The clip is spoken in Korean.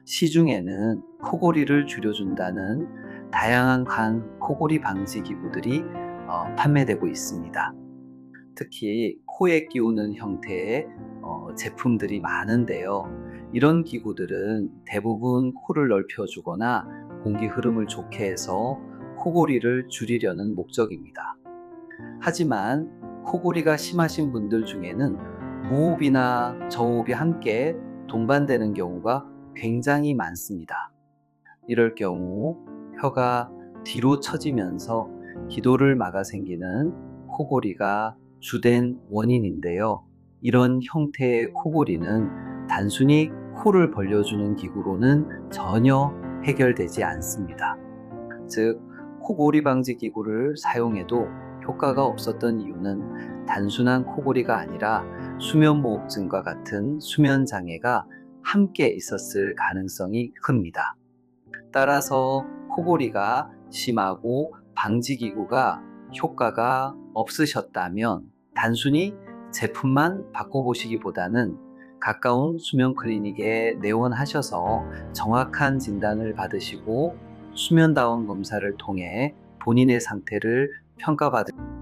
시중에는 코골이를 줄여준다는 다양한 간 코골이 방지 기구들이 판매되고 있습니다. 특히 코에 끼우는 형태의 제품들이 많은데요. 이런 기구들은 대부분 코를 넓혀주거나 공기 흐름을 좋게 해서 코골이를 줄이려는 목적입니다. 하지만 코골이가 심하신 분들 중에는 무호흡이나 저호흡이 함께 동반되는 경우가 굉장히 많습니다. 이럴 경우 혀가 뒤로 처지면서 기도를 막아 생기는 코골이가 주된 원인인데요. 이런 형태의 코골이는 단순히 코를 벌려주는 기구로는 전혀 해결되지 않습니다. 즉, 코골이 방지 기구를 사용해도 효과가 없었던 이유는 단순한 코골이가 아니라 수면무호흡증과 같은 수면 장애가 함께 있었을 가능성이 큽니다. 따라서 코골이가 심하고 방지기구가 효과가 없으셨다면 단순히 제품만 바꿔보시기보다는 가까운 수면 클리닉에 내원하셔서 정확한 진단을 받으시고 수면다원 검사를 통해 본인의 상태를 평가받으시기